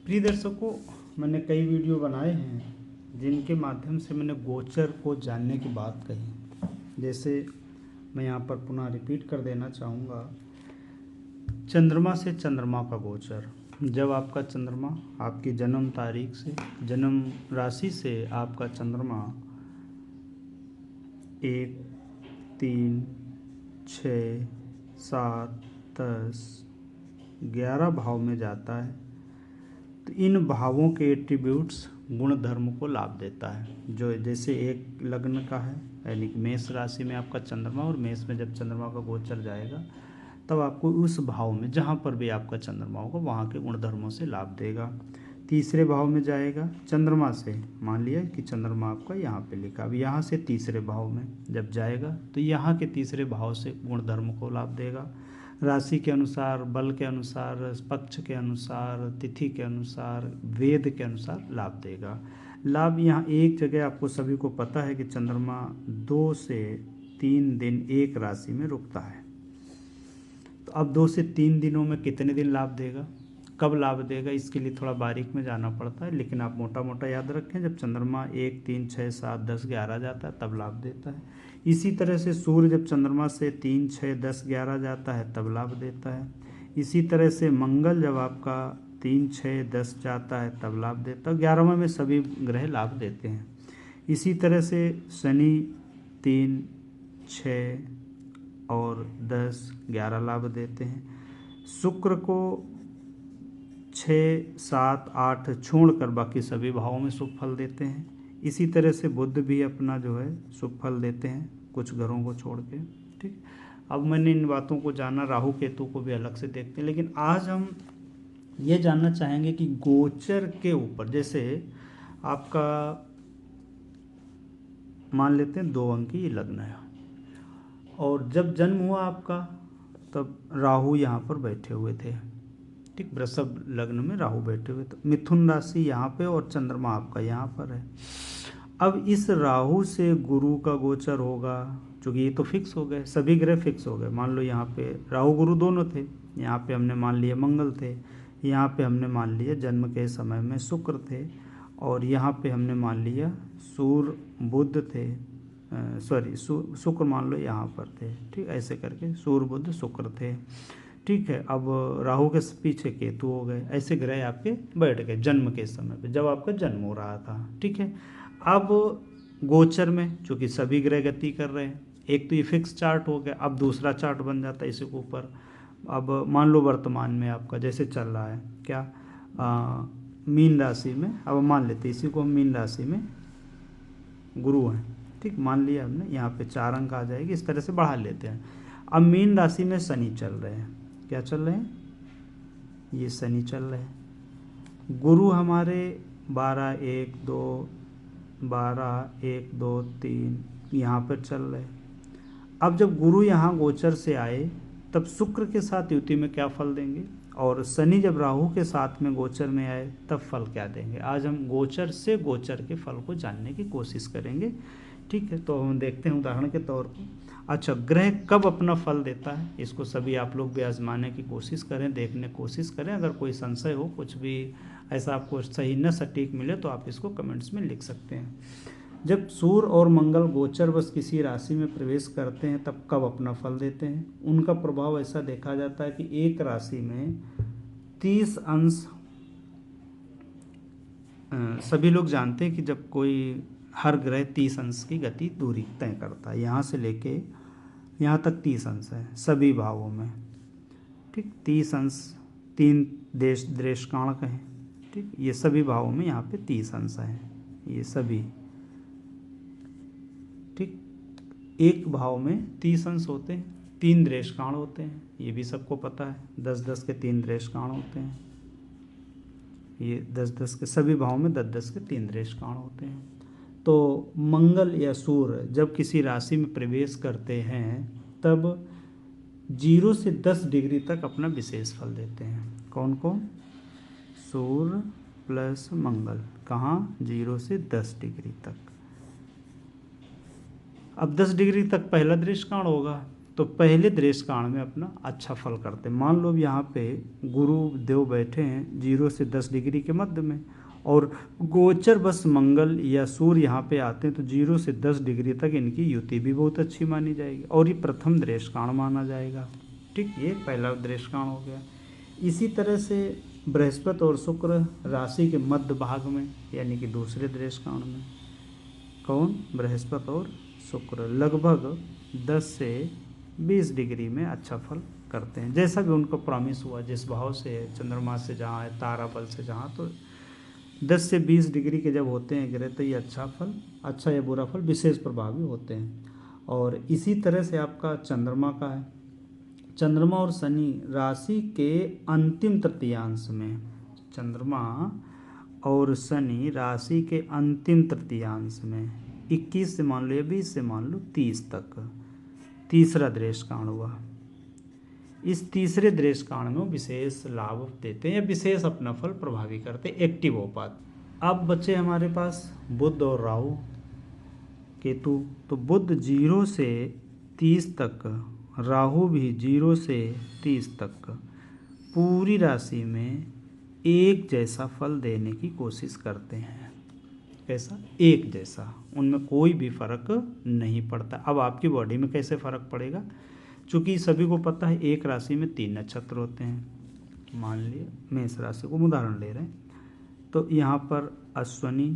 प्रिय दर्शकों, मैंने कई वीडियो बनाए हैं जिनके माध्यम से मैंने गोचर को जानने की बात कही। जैसे मैं यहाँ पर पुनः रिपीट कर देना चाहूँगा, चंद्रमा से चंद्रमा का गोचर। जब आपका चंद्रमा आपकी जन्म तारीख से, जन्म राशि से आपका चंद्रमा 1, 3, 6, 7, 10, 11 भाव में जाता है तो इन भावों के एट्रीब्यूट्स गुण धर्म को लाभ देता है। जो जैसे एक लग्न का है, यानी कि मेष राशि में आपका चंद्रमा, और मेष में जब चंद्रमा का गोचर जाएगा तब आपको उस भाव में जहाँ पर भी आपका चंद्रमा होगा वहाँ के गुण धर्मों से लाभ देगा। तीसरे भाव में जाएगा चंद्रमा से, मान लिया कि चंद्रमा आपका यहाँ पे लिखा, अब यहाँ से तीसरे भाव में जब जाएगा तो यहाँ के तीसरे भाव से गुण धर्म को लाभ देगा। राशि के अनुसार, बल के अनुसार, पक्ष के अनुसार, तिथि के अनुसार, वेद के अनुसार लाभ देगा। लाभ यहाँ एक जगह आपको सभी को पता है कि चंद्रमा 2 से 3 दिन एक राशि में रुकता है। तो अब 2 से 3 दिनों में कितने दिन लाभ देगा, कब लाभ देगा, इसके लिए थोड़ा बारीक में जाना पड़ता है, लेकिन आप मोटा मोटा याद रखें, जब चंद्रमा 1, 3, 6, 7, 10, 11 जाता है तब लाभ देता है। इसी तरह से सूर्य जब चंद्रमा से 3, 6, 10, 11 जाता है तब लाभ देता है। इसी तरह से मंगल जब आपका 3, 6, 10 जाता है तब लाभ देता है। 11वें में सभी ग्रह लाभ देते हैं। इसी तरह से शनि 3, 6 और 10, 11 लाभ देते हैं। शुक्र को 6, 7, 8 छोड़कर बाकी सभी भावों में शुभ फल देते हैं। इसी तरह से बुध भी अपना जो है शुभ फल देते हैं कुछ घरों को छोड़ के। ठीक, अब मैंने इन बातों को जाना, राहु केतु को भी अलग से देखते हैं, लेकिन आज हम ये जानना चाहेंगे कि गोचर के ऊपर, जैसे आपका मान लेते हैं 2 अंकी लग्न है और जब जन्म हुआ आपका तब राहु यहाँ पर बैठे हुए थे। ठीक, वृषभ लग्न में राहु बैठे हुए, तो मिथुन राशि यहाँ पे और चंद्रमा आपका यहाँ पर है। अब इस राहु से गुरु का गोचर होगा, क्योंकि ये तो फिक्स हो गए, सभी ग्रह फिक्स हो गए। मान लो यहाँ पे राहु गुरु दोनों थे, यहाँ पे हमने मान लिया मंगल थे, यहाँ पे हमने मान लिया जन्म के समय में शुक्र थे, और यहाँ पे हमने मान लिया सूर्य बुध थे, शुक्र मान लो यहाँ पर थे। ठीक, ऐसे करके सूर्य बुध शुक्र थे। ठीक है, अब राहु के पीछे केतु हो गए। ऐसे ग्रह आपके बैठ गए जन्म के समय पे, जब आपका जन्म हो रहा था। ठीक है, अब गोचर में चूँकि सभी ग्रह गति कर रहे हैं, एक तो ये फिक्स चार्ट हो गया, अब दूसरा चार्ट बन जाता है इसी के ऊपर। अब मान लो वर्तमान में आपका जैसे चल रहा है क्या, मीन राशि में, अब मान लेते इसी को हम मीन राशि में गुरु हैं। ठीक, मान लिया हमने, यहाँ पे 4 अंक आ जाएगी, इस तरह से बढ़ा लेते हैं। अब मीन राशि में शनि चल रहे हैं, क्या चल रहे हैं, ये शनि चल रहे हैं। गुरु हमारे 12, 1, 2, 12, 1, 2, 3 यहाँ पर चल रहे हैं। अब जब गुरु यहाँ गोचर से आए तब शुक्र के साथ युति में क्या फल देंगे, और शनि जब राहु के साथ में गोचर में आए तब फल क्या देंगे। आज हम गोचर से गोचर के फल को जानने की कोशिश करेंगे। ठीक है, तो हम देखते हैं उदाहरण के तौर पर। अच्छा, ग्रह कब अपना फल देता है, इसको सभी आप लोग भी आजमाने की कोशिश करें, देखने की कोशिश करें। अगर कोई संशय हो, कुछ भी ऐसा आपको सही न सटीक मिले तो आप इसको कमेंट्स में लिख सकते हैं। जब सूर्य और मंगल गोचर बस किसी राशि में प्रवेश करते हैं तब कब अपना फल देते हैं। उनका प्रभाव ऐसा देखा जाता है कि एक राशि में 30 अंश, सभी लोग जानते हैं कि जब कोई हर ग्रह 30 अंश की गति दूरी तय करता है, यहाँ से लेके यहाँ तक 30 अंश है सभी भावों में। ठीक, 30 अंश 3 देश काण कहें। ठीक, ये सभी भावों में यहाँ पे 30 अंश है, ये सभी। ठीक, एक भाव में 30 अंश होते हैं, 3 देश काण होते हैं, ये भी सबको पता है। 10-10 के 3 देश काण होते हैं, ये 10-10 के सभी भाव में 10-10 के 3 देश काण होते हैं। तो मंगल या सूर्य जब किसी राशि में प्रवेश करते हैं तब 0 से 10 डिग्री तक अपना विशेष फल देते हैं। कौन कौन, सूर्य प्लस मंगल, कहाँ, 0 से 10 डिग्री तक। अब 10 डिग्री तक पहला दृष्टिकोण होगा, तो पहले दृष्टि कांड में अपना अच्छा फल करते हैं। मान लो यहाँ पे गुरु देव बैठे हैं 0 से 10 डिग्री के मध्य में, और गोचर बस मंगल या सूर्य यहाँ पे आते हैं, तो 0 से 10 डिग्री तक इनकी युति भी बहुत अच्छी मानी जाएगी, और ये प्रथम दृष्टि कांड माना जाएगा। ठीक, ये पहला दृष्टि कांड हो गया। इसी तरह से बृहस्पति और शुक्र राशि के मध्य भाग में, यानी कि दूसरे दृष्टि कांड में, कौन, बृहस्पति और शुक्र लगभग 10 से 20 डिग्री में अच्छा फल करते हैं। जैसा भी उनको प्रॉमिस हुआ, जिस भाव से है, चंद्रमा से जहाँ है, तारा बल से जहाँ, तो 10 से 20 डिग्री के जब होते हैं ग्रह, तो ये अच्छा फल, अच्छा या बुरा फल विशेष प्रभावी होते हैं। और इसी तरह से आपका चंद्रमा का है। चंद्रमा और शनि राशि के अंतिम तृतीयांश में, चंद्रमा और शनि राशि के अंतिम तृतीयांश में 21 से मान लो या 20 से मान लो 30 तक तीसरा दृष्टि कांड हुआ। इस तीसरे दृष्टि कांड में विशेष लाभ देते हैं या विशेष अपना फल प्रभावी करते, एक्टिव हो पाते। अब बचे हमारे पास बुध और राहु केतु। तो बुध 0 से 30 तक, राहु भी 0 से 30 तक पूरी राशि में एक जैसा फल देने की कोशिश करते हैं। कैसा? एक जैसा, उनमें कोई भी फर्क नहीं पड़ता। अब आपकी बॉडी में कैसे फर्क पड़ेगा? चूँकि सभी को पता है एक राशि में 3 नक्षत्र होते हैं। मान लिए मेष राशि को उदाहरण ले रहे हैं, तो यहाँ पर अश्वनी,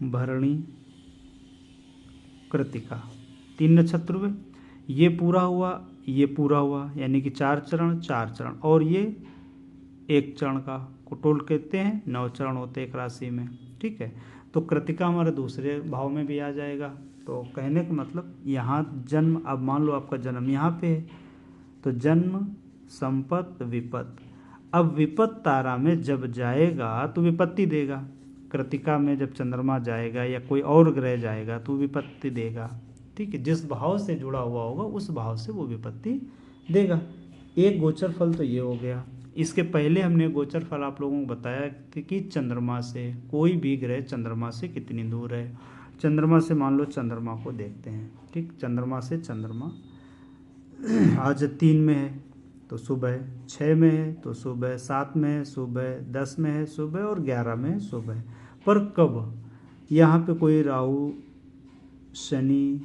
भरणी, कृतिका 3 नक्षत्र हुए। ये पूरा हुआ, ये पूरा हुआ, यानी कि 4 चरण, और ये एक चरण का कुटोल कहते हैं। 9 चरण होते एक राशि में। ठीक है, तो कृतिका हमारे दूसरे भाव में भी आ जाएगा। तो कहने का मतलब यहाँ जन्म, अब मान लो आपका जन्म यहाँ पे है, तो जन्म, संपत्ति, विपत्ति। अब विपत्ति तारा में जब जाएगा तो विपत्ति देगा। कृतिका में जब चंद्रमा जाएगा या कोई और ग्रह जाएगा तो विपत्ति देगा। ठीक है, जिस भाव से जुड़ा हुआ होगा उस भाव से वो विपत्ति देगा। एक गोचर फल तो ये हो गया। इसके पहले हमने गोचर फल आप लोगों को बताया कि चंद्रमा से कोई भी ग्रह चंद्रमा से कितनी दूर है। चंद्रमा से मान लो चंद्रमा को देखते हैं। ठीक, चंद्रमा से चंद्रमा आज 3 में है तो सुबह, 6 में है तो सुबह, 7 में है सुबह, 10 में है सुबह, और 11 में है सुबह। पर कब? यहाँ पे कोई राहु, शनि,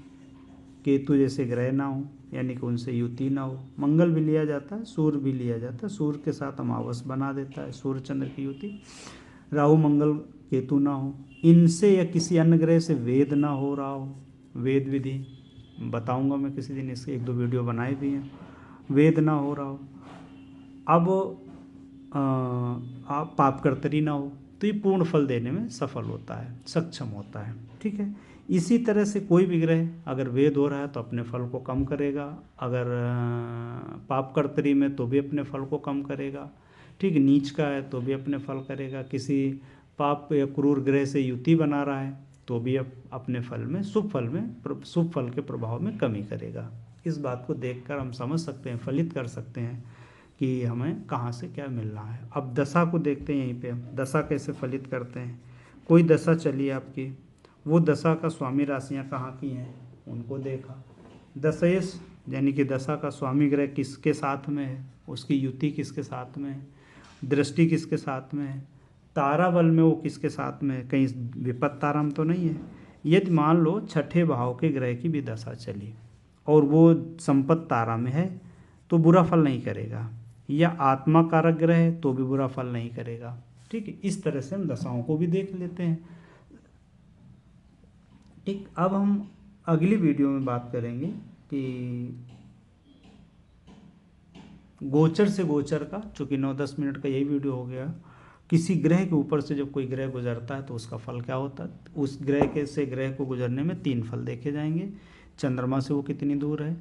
केतु जैसे ग्रह ना हो, यानी कि उनसे युति ना हो। मंगल भी लिया जाता है, सूर्य भी लिया जाता है, सूर्य के साथ अमावस बना देता है, सूर्य चंद्र की युति। राहु, मंगल, केतु ना हो। इनसे या किसी अन्य ग्रह से वेद ना हो रहा हो। वेद विधि बताऊंगा मैं किसी दिन, इसके 1-2 वीडियो बनाए भी हैं। वेद ना हो रहा हो। अब आप पापकर्तरी ना हो, तो ये पूर्ण फल देने में सफल होता है, सक्षम होता है। ठीक है, इसी तरह से कोई भी ग्रह अगर वेद हो रहा है तो अपने फल को कम करेगा, अगर पापकर्तरी में तो भी अपने फल को कम करेगा। ठीक, नीच का है तो भी अपने फल करेगा। किसी पाप या क्रूर ग्रह से युति बना रहा है तो भी अपने फल में, शुभ फल के प्रभाव में कमी करेगा। इस बात को देखकर हम समझ सकते हैं, फलित कर सकते हैं कि हमें कहाँ से क्या मिलना है। अब दशा को देखते हैं। यहीं पे दशा कैसे फलित करते हैं। कोई दशा चली आपकी, वो दशा का स्वामी राशियाँ कहाँ की हैं उनको देखा। दशेश यानी कि दशा का स्वामी ग्रह किसके साथ में है, उसकी युति किसके साथ में है, दृष्टि किसके साथ में है, तारा बल में वो किसके साथ में है, कहीं विपत्त तारा में तो नहीं है। यदि मान लो 6ठे भाव के ग्रह की भी दशा चली और वो संपत्त तारा में है तो बुरा फल नहीं करेगा, या आत्मा कारक ग्रह है तो भी बुरा फल नहीं करेगा। ठीक है, इस तरह से हम दशाओं को भी देख लेते हैं। ठीक, अब हम अगली वीडियो में बात करेंगे कि गोचर से गोचर का, चूँकि 9-10 मिनट का यही वीडियो हो गया, किसी ग्रह के ऊपर से जब कोई ग्रह गुजरता है तो उसका फल क्या होता है। उस ग्रह के से ग्रह को गुजरने में 3 फल देखे जाएंगे। चंद्रमा से वो कितनी दूर है,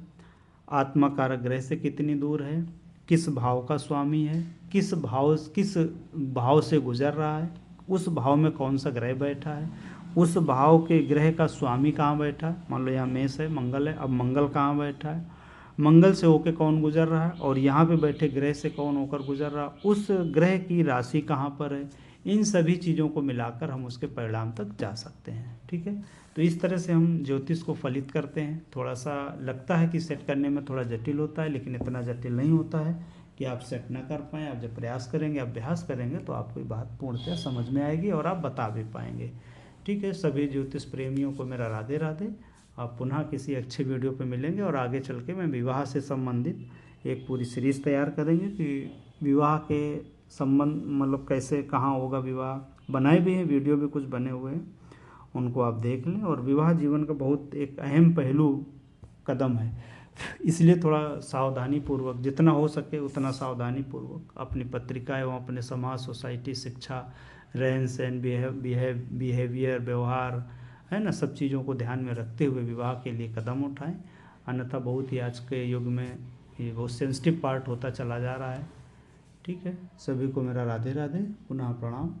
आत्मा कारक ग्रह से कितनी दूर है, किस भाव का स्वामी है, किस भाव से गुजर रहा है, उस भाव में कौन सा ग्रह बैठा है, उस भाव के ग्रह का स्वामी कहाँ बैठा है। मान लो यहाँ मेष है, मंगल है, अब मंगल कहाँ बैठा है, मंगल से होकर कौन गुजर रहा है, और यहाँ पे बैठे ग्रह से कौन होकर गुजर रहा है, उस ग्रह की राशि कहाँ पर है। इन सभी चीज़ों को मिलाकर हम उसके परिणाम तक जा सकते हैं। ठीक है, तो इस तरह से हम ज्योतिष को फलित करते हैं। थोड़ा सा लगता है कि सेट करने में थोड़ा जटिल होता है, लेकिन इतना जटिल नहीं होता है कि आप सेट ना कर पाएँ। आप जब प्रयास करेंगे, अभ्यास करेंगे, तो आपको ये बात पूर्णतः समझ में आएगी और आप बता भी पाएंगे। ठीक है, सभी ज्योतिष प्रेमियों को मेरा राधे राधे। आप पुनः किसी अच्छे वीडियो पे मिलेंगे और आगे चल के मैं विवाह से संबंधित एक पूरी सीरीज़ तैयार करेंगे कि विवाह के संबंध मतलब कैसे कहाँ होगा विवाह। बनाए भी हैं, वीडियो भी कुछ बने हुए हैं, उनको आप देख लें। और विवाह जीवन का बहुत एक अहम पहलू कदम है, इसलिए थोड़ा सावधानी पूर्वक, जितना हो सके उतना सावधानी पूर्वक अपनी पत्रिका एवं अपने समाज, सोसाइटी, शिक्षा, रहन सहन, बिहेवियर, व्यवहार, है ना, सब चीज़ों को ध्यान में रखते हुए विवाह के लिए कदम उठाएं। अन्यथा बहुत ही आज के युग में ये बहुत सेंसिटिव पार्ट होता चला जा रहा है। ठीक है, सभी को मेरा राधे राधे, पुनः प्रणाम।